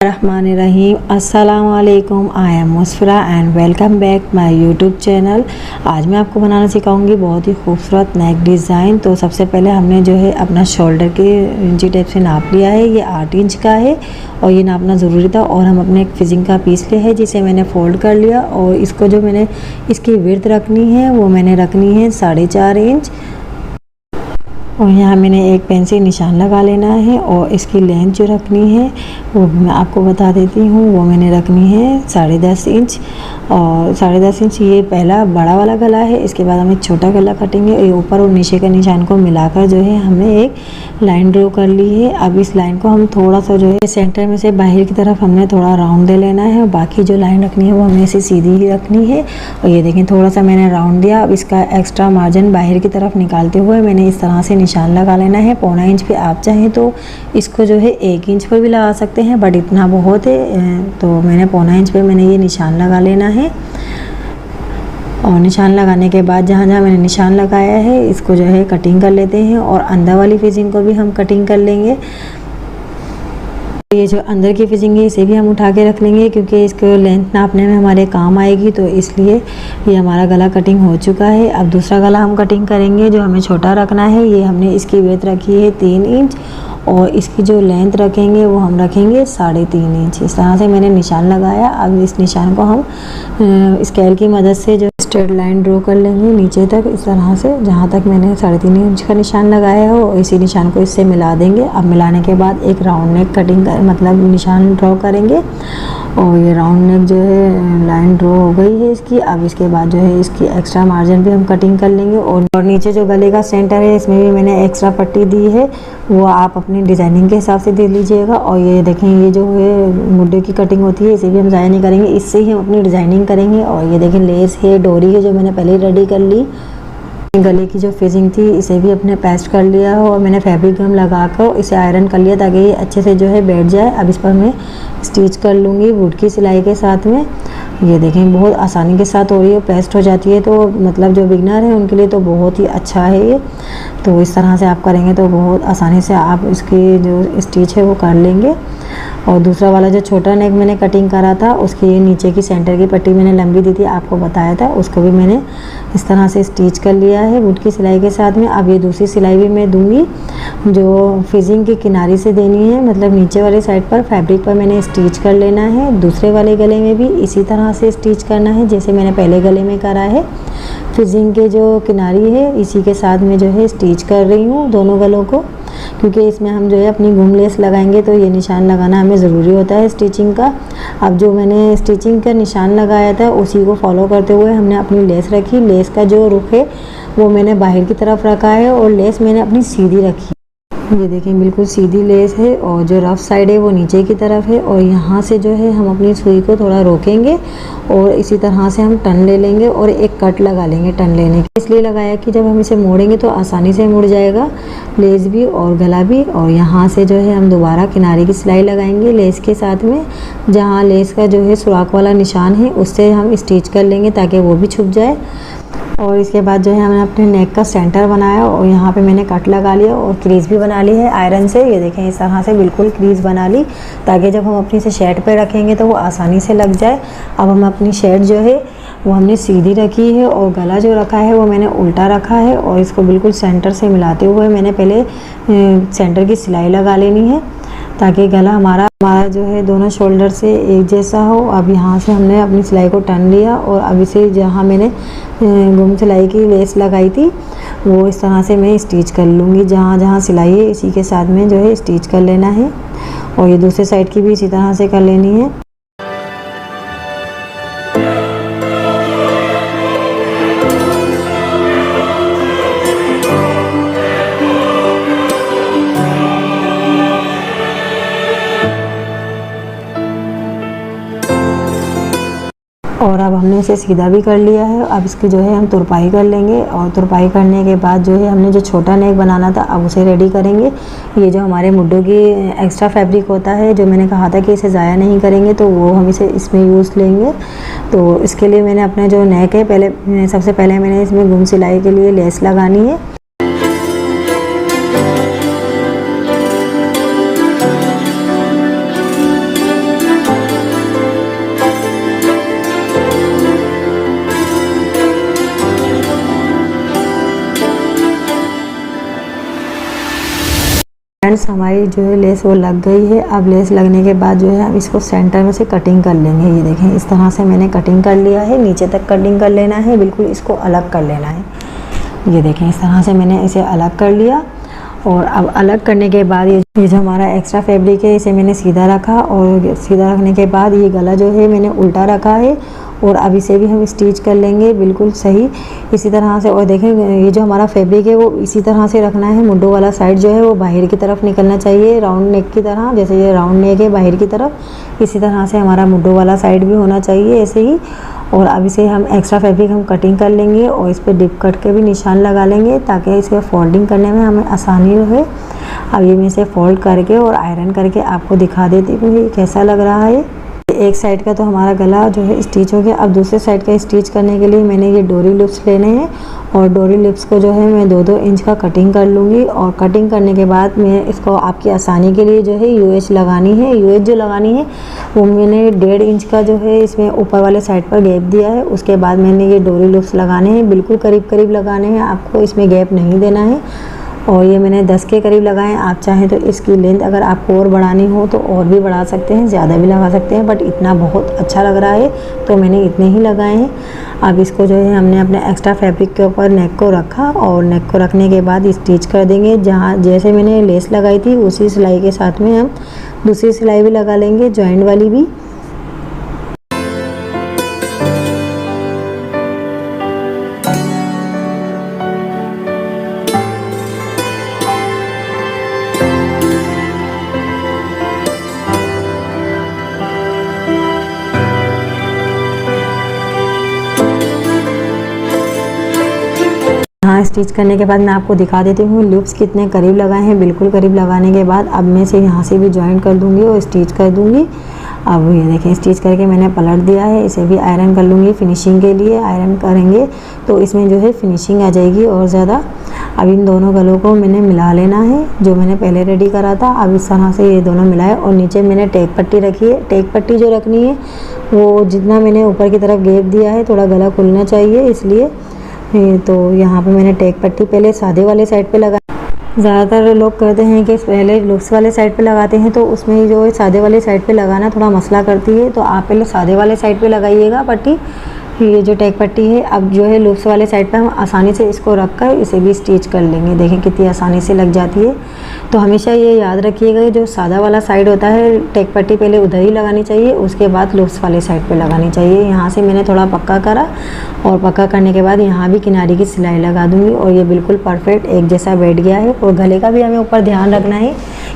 रहमानिर्रहीम। अस्सलाम वालेकुम। I am Musfira and welcome back my YouTube channel. आज मैं आपको बनाना सिखाऊंगी बहुत ही खूबसूरत नेक डिज़ाइन। तो सबसे पहले हमने जो है अपना शोल्डर के इंची टेप से नाप लिया है। ये 8 इंच का है और ये नापना ज़रूरी था। और हम अपने एक फिजिंग का पीस लिया है जिसे मैंने फ़ोल्ड कर लिया और इसको जो मैंने इसकी विड्थ रखनी है वो मैंने रखनी है 4.5 इंच। और यहाँ मैंने एक पेन से निशान लगा लेना है और इसकी लेंथ जो रखनी है वो मैं आपको बता देती हूँ। वो मैंने रखनी है 10.5 इंच। और 10.5 इंच ये पहला बड़ा वाला गला है। इसके बाद हम एक छोटा गला काटेंगे। ये ऊपर और नीचे के निशान को मिलाकर जो है हमने एक लाइन ड्रॉ कर ली है। अब इस लाइन को हम थोड़ा सा जो है सेंटर में से बाहर की तरफ हमने थोड़ा राउंड दे लेना है। और बाकी जो लाइन रखनी है वो हमें ऐसे सीधी ही रखनी है। और ये देखें थोड़ा सा मैंने राउंड दिया। अब इसका एक्स्ट्रा मार्जिन बाहर की तरफ निकालते हुए मैंने इस तरह से निशान लगा लेना है। 1.25 इंच पे आप चाहें तो इसको जो है 1 इंच पर भी लगा सकते हैं, बट इतना बहुत है तो मैंने 1.25 इंच पे मैंने ये निशान लगा लेना है। और निशान लगाने के बाद जहाँ जहाँ मैंने निशान लगाया है इसको जो है कटिंग कर लेते हैं। और अंदर वाली फिजिंग को भी हम कटिंग कर लेंगे। ये जो अंदर की फिजिंग है इसे भी हम उठा के रख लेंगे क्योंकि इसको लेंथ नापने में हमारे काम आएगी। तो इसलिए ये हमारा गला कटिंग हो चुका है। अब दूसरा गला हम कटिंग करेंगे जो हमें छोटा रखना है। ये हमने इसकी विड्थ रखी है 3 इंच और इसकी जो लेंथ रखेंगे वो हम रखेंगे 3.5 इंच। इस तरह से मैंने निशान लगाया। अब इस निशान को हम स्केल की मदद से जो स्ट्रेट लाइन ड्रॉ कर लेंगे नीचे तक, इस तरह से जहाँ तक मैंने 3.5 इंच का निशान लगाया हो इसी निशान को इससे मिला देंगे। अब मिलाने के बाद एक राउंड नेक कटिंग मतलब निशान ड्रॉ करेंगे। और ये राउंड नेक जो है लाइन ड्रॉ हो गई है इसकी। अब इसके बाद जो है इसकी एक्स्ट्रा मार्जिन भी हम कटिंग कर लेंगे। और नीचे जो गले का सेंटर है इसमें भी मैंने एक्स्ट्रा पट्टी दी है, वो आप अपनी डिज़ाइनिंग के हिसाब से दे लीजिएगा। और ये देखें ये जो है मुड्ढे की कटिंग होती है इसे भी हम ज़ाया नहीं करेंगे, इससे ही हम अपनी डिज़ाइनिंग करेंगे। और ये देखें लेस है, डोरी है जो मैंने पहले रेडी कर ली। गले की जो फिजिंग थी इसे भी अपने पेस्ट कर लिया हो और मैंने फैब्रिक गम लगा कर इसे आयरन कर लिया ताकि ये अच्छे से जो है बैठ जाए। अब इस पर मैं स्टिच कर लूँगी वुड की सिलाई के साथ में। ये देखें बहुत आसानी के साथ हो रही है, पेस्ट हो जाती है। तो मतलब जो बिगनर है उनके लिए तो बहुत ही अच्छा है ये। तो इस तरह से आप करेंगे तो बहुत आसानी से आप इसकी जो स्टिच है वो कर लेंगे। और दूसरा वाला जो छोटा नेक मैंने कटिंग करा था उसकी नीचे की सेंटर की पट्टी मैंने लंबी दी थी, आपको बताया था, उसको भी मैंने इस तरह से स्टिच कर लिया है वुड की सिलाई के साथ में। अब ये दूसरी सिलाई भी मैं दूंगी जो फिजिंग की किनारी से देनी है, मतलब नीचे वाले साइड पर फैब्रिक पर मैंने स्टिच कर लेना है। दूसरे वाले गले में भी इसी तरह से स्टिच करना है जैसे मैंने पहले गले में करा है। फिजिंग के जो किनारी है इसी के साथ में जो है स्टिच कर रही हूँ दोनों गलों को, क्योंकि इसमें हम जो है अपनी घूम लेस लगाएंगे तो ये निशान लगाना हमें ज़रूरी होता है स्टिचिंग का। अब जो मैंने स्टिचिंग का निशान लगाया था उसी को फॉलो करते हुए हमने अपनी लेस रखी। लेस का जो रुख है वो मैंने बाहर की तरफ रखा है और लेस मैंने अपनी सीधी रखी। ये देखें बिल्कुल सीधी लेस है और जो रफ साइड है वो नीचे की तरफ है। और यहाँ से जो है हम अपनी सुई को थोड़ा रोकेंगे और इसी तरह से हम टर्न ले लेंगे और एक कट लगा लेंगे टर्न लेने के। इसलिए लगाया कि जब हम इसे मोड़ेंगे तो आसानी से मुड़ जाएगा लेस भी और गला भी। और यहाँ से जो है हम दोबारा किनारे की सिलाई लगाएंगे लेस के साथ में, जहाँ लेस का जो है सुराख वाला निशान है उससे हम स्टिच कर लेंगे ताकि वो भी छुप जाए। और इसके बाद जो है हमने अपने नेक का सेंटर बनाया और यहाँ पे मैंने कट लगा लिया और क्रीज भी बना ली है आयरन से। ये देखें इस तरह से बिल्कुल क्रीज बना ली ताकि जब हम अपनी से शर्ट पे रखेंगे तो वो आसानी से लग जाए। अब हम अपनी शर्ट जो है वो हमने सीधी रखी है और गला जो रखा है वो मैंने उल्टा रखा है। और इसको बिल्कुल सेंटर से मिलाते हुए मैंने पहले सेंटर की सिलाई लगा लेनी है ताकि गला हमारा जो है दोनों शोल्डर से एक जैसा हो। अब यहाँ से हमने अपनी सिलाई को टर्न लिया और अब इसे जहाँ मैंने गुम सिलाई की लेस लगाई थी वो इस तरह से मैं स्टिच कर लूँगी। जहाँ जहाँ सिलाई है इसी के साथ में जो है स्टिच कर लेना है। और ये दूसरे साइड की भी इसी तरह से कर लेनी है। और अब हमने इसे सीधा भी कर लिया है। अब इसकी जो है हम तुरपाई कर लेंगे और तुरपाई करने के बाद जो है हमने जो छोटा नेक बनाना था अब उसे रेडी करेंगे। ये जो हमारे मुड्ढों की एक्स्ट्रा फैब्रिक होता है जो मैंने कहा था कि इसे ज़ाया नहीं करेंगे तो वो हम इसे इसमें यूज़ लेंगे। तो इसके लिए मैंने अपना जो नेक है सबसे पहले मैंने इसमें गुम सिलाई के लिए लेस लगानी है। फ्रेंड्स हमारी जो है लेस वो लग गई है। अब लेस लगने के बाद जो है हम इसको सेंटर में से कटिंग कर लेंगे। ये देखें इस तरह से मैंने कटिंग कर लिया है, नीचे तक कटिंग कर लेना है, बिल्कुल इसको अलग कर लेना है। ये देखें इस तरह से मैंने इसे अलग कर लिया। और अब अलग करने के बाद ये जो हमारा एक्स्ट्रा फैब्रिक है इसे मैंने सीधा रखा, और सीधा रखने के बाद ये गला जो है मैंने उल्टा रखा है, और अब इसे भी हम स्टिच कर लेंगे बिल्कुल सही इसी तरह से। और देखें ये जो हमारा फैब्रिक है वो इसी तरह से रखना है, मुंडो वाला साइड जो है वो बाहर की तरफ निकलना चाहिए, राउंड नेक की तरह। जैसे ये राउंड नेक है बाहर की तरफ, इसी तरह से हमारा मुंडो वाला साइड भी होना चाहिए ऐसे ही। और अब इसे हम एक्स्ट्रा फैब्रिक हम कटिंग कर लेंगे और इस पर डिप कट के भी निशान लगा लेंगे ताकि इसे फोल्डिंग करने में हमें आसानी रहे। अब ये मैं इसे फोल्ड करके और आयरन करके आपको दिखा देती हूँ ये कैसा लग रहा है। एक साइड का तो हमारा गला जो है स्टिच हो गया। अब दूसरे साइड का स्टिच करने के लिए मैंने ये डोरी लिप्स लेने हैं, और डोरी लिप्स को जो है मैं 2-2 इंच का कटिंग कर लूँगी। और कटिंग करने के बाद मैं इसको आपकी आसानी के लिए जो है यूएच लगानी है। यूएच जो लगानी है वो मैंने 1.5 इंच का जो है इसमें ऊपर वाले साइड पर गैप दिया है। उसके बाद मैंने ये डोरी लिप्स लगाने हैं, बिल्कुल करीब करीब लगाने हैं, आपको इसमें गैप नहीं देना है। और ये मैंने 10 के करीब लगाए। आप चाहें तो इसकी लेंथ अगर आपको और बढ़ानी हो तो और भी बढ़ा सकते हैं, ज़्यादा भी लगा सकते हैं, बट इतना बहुत अच्छा लग रहा है तो मैंने इतने ही लगाए हैं। अब इसको जो है हमने अपने एक्स्ट्रा फैब्रिक के ऊपर नेक को रखा, और नेक को रखने के बाद स्टिच कर देंगे। जहाँ जैसे मैंने लेस लगाई थी उसी सिलाई के साथ में हम दूसरी सिलाई भी लगा लेंगे, जॉइंट वाली भी। हाँ, स्टिच करने के बाद मैं आपको दिखा देती हूँ लूप्स कितने करीब लगाए हैं। बिल्कुल करीब लगाने के बाद अब मैं इसे यहाँ से भी जॉइंट कर दूँगी और स्टिच कर दूँगी। अब ये देखें स्टिच करके मैंने पलट दिया है, इसे भी आयरन कर लूँगी फिनिशिंग के लिए। आयरन करेंगे तो इसमें जो है फिनिशिंग आ जाएगी और ज़्यादा। अब इन दोनों गलों को मैंने मिला लेना है जो मैंने पहले रेडी करा था। अब इस तरह से ये दोनों मिलाए, और नीचे मैंने टेक पट्टी रखी है। टेक पट्टी जो रखनी है वो जितना मैंने ऊपर की तरफ गैप दिया है थोड़ा गला खुलना चाहिए इसलिए। तो यहाँ पे मैंने टेक पट्टी पहले सादे वाले साइड पे लगा। ज़्यादातर लोग कहते हैं कि पहले लूप्स वाले साइड पे लगाते हैं, तो उसमें जो सादे वाले साइड पे लगाना थोड़ा मसला करती है, तो आप पहले सादे वाले साइड पे लगाइएगा पट्टी। ये जो टेक पट्टी है अब जो है लूप्स वाले साइड पे हम आसानी से इसको रख कर इसे भी स्टिच कर लेंगे। देखें कितनी आसानी से लग जाती है। तो हमेशा ये याद रखिएगा जो सादा वाला साइड होता है टेक पट्टी पहले उधर ही लगानी चाहिए, उसके बाद लूप्स वाले साइड पे लगानी चाहिए। यहाँ से मैंने थोड़ा पक्का करा, और पक्का करने के बाद यहाँ भी किनारे की सिलाई लगा दूँगी, और ये बिल्कुल परफेक्ट एक जैसा बैठ गया है। और गले का भी हमें ऊपर ध्यान रखना है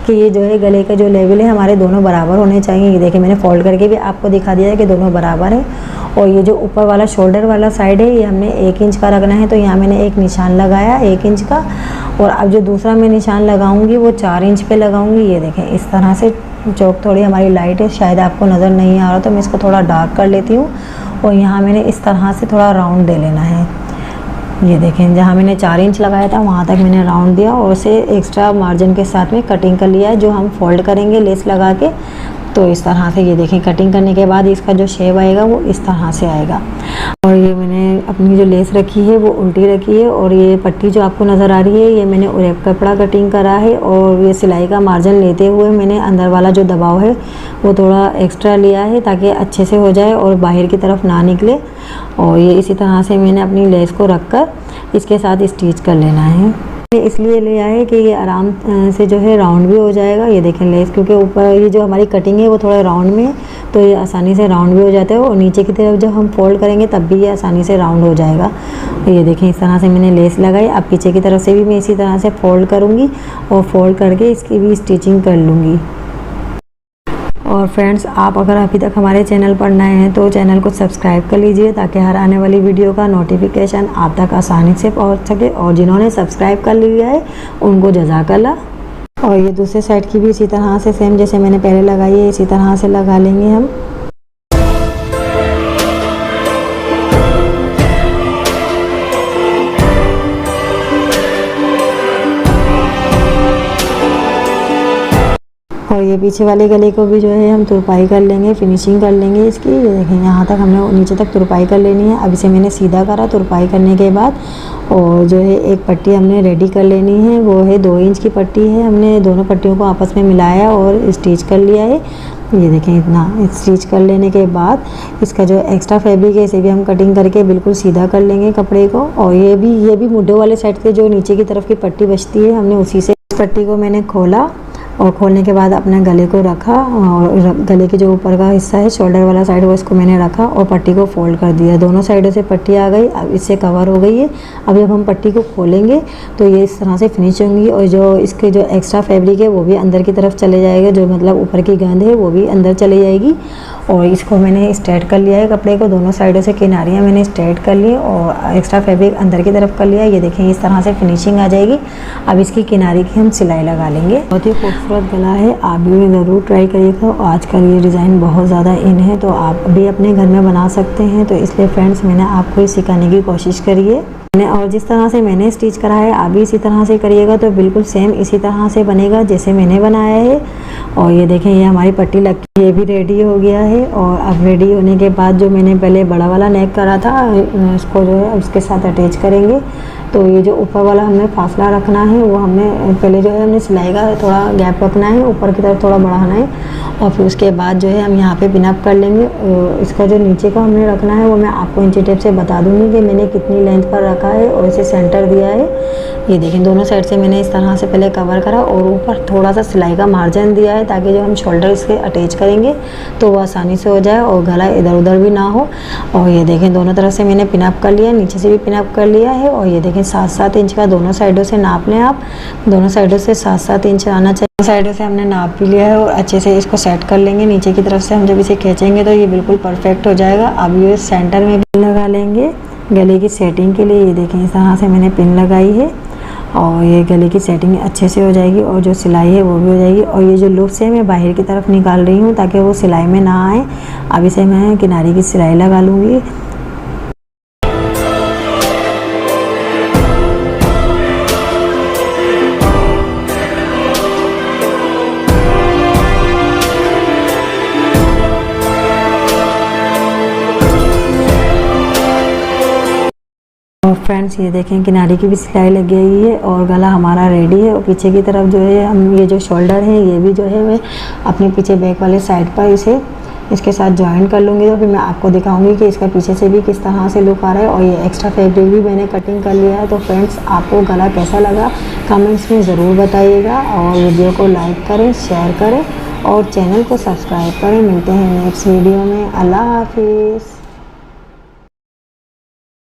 कि ये जो है गले का जो लेवल है हमारे दोनों बराबर होने चाहिए। ये देखिए मैंने फोल्ड करके भी आपको दिखा दिया है कि दोनों बराबर है। और ये जो ऊपर वाला शोल्डर वाला साइड है ये हमने 1 इंच का रखना है, तो यहाँ मैंने एक निशान लगाया 1 इंच का। और अब जो दूसरा मैं निशान लगाऊंगी वो 4 इंच पे लगाऊंगी। ये देखें इस तरह से। चौक थोड़ी हमारी लाइट है, शायद आपको नज़र नहीं आ रहा, तो मैं इसको थोड़ा डार्क कर लेती हूँ। और यहाँ मैंने इस तरह से थोड़ा राउंड दे लेना है। ये देखें जहाँ मैंने 4 इंच लगाया था वहाँ तक मैंने राउंड दिया, और उसे एक्स्ट्रा मार्जिन के साथ में कटिंग कर लिया है जो हम फोल्ड करेंगे लेस लगा के। तो इस तरह से ये देखें कटिंग करने के बाद इसका जो शेप आएगा वो इस तरह से आएगा। और ये मैंने अपनी जो लेस रखी है वो उल्टी रखी है, और ये पट्टी जो आपको नज़र आ रही है ये मैंने उरेप कपड़ा कटिंग करा है। और ये सिलाई का मार्जिन लेते हुए मैंने अंदर वाला जो दबाव है वो थोड़ा एक्स्ट्रा लिया है ताकि अच्छे से हो जाए और बाहर की तरफ ना निकले। और ये इसी तरह से मैंने अपनी लेस को रख कर इसके साथ स्टिच कर लेना है। इसलिए लिया है कि ये आराम से जो है राउंड भी हो जाएगा। ये देखें लेस क्योंकि ऊपर ये जो हमारी कटिंग है वो थोड़ा राउंड में है, तो ये आसानी से राउंड भी हो जाता है, और नीचे की तरफ जब हम फोल्ड करेंगे तब भी ये आसानी से राउंड हो जाएगा। ये देखें इस तरह से मैंने लेस लगाई। अब पीछे की तरफ से भी मैं इसी तरह से फोल्ड करूँगी, और फोल्ड करके इसकी भी स्टिचिंग कर लूँगी। और फ्रेंड्स आप अगर अभी तक हमारे चैनल पर नए हैं तो चैनल को सब्सक्राइब कर लीजिए ताकि हर आने वाली वीडियो का नोटिफिकेशन आप तक आसानी से पहुंच सके। और जिन्होंने सब्सक्राइब कर लिया है उनको जज़ाकल्लाह। और ये दूसरे साइड की भी इसी तरह से सेम जैसे मैंने पहले लगाई है इसी तरह से लगा लेंगे हम। और ये पीछे वाले गले को भी जो है हम तुरपाई कर लेंगे, फिनिशिंग कर लेंगे इसकी। ये देखें यहाँ तक हमने नीचे तक तुरपाई कर लेनी है। अब इसे मैंने सीधा करा तुरपाई करने के बाद, और जो है एक पट्टी हमने रेडी कर लेनी है, वो है 2 इंच की पट्टी है। हमने दोनों पट्टियों को आपस में मिलाया और स्टिच कर लिया है। ये देखें इतना स्टिच कर लेने के बाद इसका जो एक्स्ट्रा फैब्रिक है इसे भी हम कटिंग करके बिल्कुल सीधा कर लेंगे कपड़े को। और ये भी मुड्ढों वाले साइड से जो नीचे की तरफ की पट्टी बचती है, हमने उसी से पट्टी को मैंने खोला और खोलने के बाद अपने गले को रखा, और गले के जो ऊपर का हिस्सा है शोल्डर वाला साइड वो इसको मैंने रखा और पट्टी को फोल्ड कर दिया। दोनों साइडों से पट्टी आ गई, अब इससे कवर हो गई है। अब जब हम पट्टी को खोलेंगे तो ये इस तरह से फिनिश होंगी, और जो इसके जो एक्स्ट्रा फैब्रिक है वो भी अंदर की तरफ चले जाएगा, जो मतलब ऊपर की गेंद है वो भी अंदर चली जाएगी। और इसको मैंने स्ट्रेट कर लिया है कपड़े को, दोनों साइडों से किनारियाँ मैंने स्ट्रेट कर ली और एक्स्ट्रा फैब्रिक अंदर की तरफ कर लिया। ये देखें इस तरह से फिनिशिंग आ जाएगी। अब इसकी किनारी की हम सिलाई लगा लेंगे। बहुत ही खूबसूरत गला है, आप भी ज़रूर ट्राई करिएगा। आजकल ये डिज़ाइन बहुत ज़्यादा इन है, तो आप भी अपने घर में बना सकते हैं। तो इसलिए फ्रेंड्स मैंने आपको ये सिखाने की कोशिश करी है। और जिस तरह से मैंने स्टिच करा है आप भी इसी तरह से करिएगा तो बिल्कुल सेम इसी तरह से बनेगा जैसे मैंने बनाया है। और ये देखें ये हमारी पट्टी लग के ये भी रेडी हो गया है। और अब रेडी होने के बाद जो मैंने पहले बड़ा वाला नेक करा था इसको जो है उसके साथ अटैच करेंगे। तो ये जो ऊपर वाला हमें फासला रखना है वो हमने पहले जो है हमने सिलाई का थोड़ा गैप रखना है, ऊपर की तरफ थोड़ा बढ़ाना है, और फिर उसके बाद जो है हम यहाँ पे पिनअप कर लेंगे। इसका जो नीचे का हमने रखना है वो मैं आपको इंची टेप से बता दूंगी कि मैंने कितनी लेंथ पर रखा है और इसे सेंटर दिया है। ये देखें दोनों साइड से मैंने इस तरह से पहले कवर करा और ऊपर थोड़ा सा सिलाई का मार्जिन दिया है, ताकि जो हम शोल्डर इसके अटैच करेंगे तो वो आसानी से हो जाए और गला इधर उधर भी ना हो। और ये देखें दोनों तरफ से मैंने पिनअप कर लिया, नीचे से भी पिनअप कर लिया है। और ये देखें 7-7 इंच का दोनों साइडों से नाप लें आप, दोनों साइडों से 7-7 इंच आना चाहिए। साइडों से हमने नाप भी लिया है और अच्छे से इसको सेट कर लेंगे। नीचे की तरफ से हम जब इसे खींचेंगे तो ये बिल्कुल परफेक्ट हो जाएगा। अब ये सेंटर में पिन लगा लेंगे गले की सेटिंग के लिए। ये देखें इस तरह से मैंने पिन लगाई है और ये गले की सेटिंग अच्छे से हो जाएगी और जो सिलाई है वो भी हो जाएगी। और ये जो लूप्स है मैं बाहर की तरफ निकाल रही हूँ ताकि वो सिलाई में ना आए। अब इसे मैं किनारे की सिलाई लगा लूँगी। फ्रेंड्स ये देखें किनारे की भी सिलाई लग गई है और गला हमारा रेडी है। और पीछे की तरफ जो है हम ये जो शोल्डर है ये भी जो है मैं अपने पीछे बैक वाले साइड पर इसे इसके साथ ज्वाइन कर लूँगी। तो फिर मैं आपको दिखाऊंगी कि इसका पीछे से भी किस तरह से लुक आ रहा है। और ये एक्स्ट्रा फैब्रिक भी मैंने कटिंग कर लिया है। तो फ्रेंड्स आपको गला कैसा लगा कमेंट्स में ज़रूर बताइएगा, और वीडियो को लाइक करें, शेयर करें और चैनल को सब्सक्राइब करें। मिलते हैं नेक्स्ट वीडियो में। अल्लाह हाफिज़।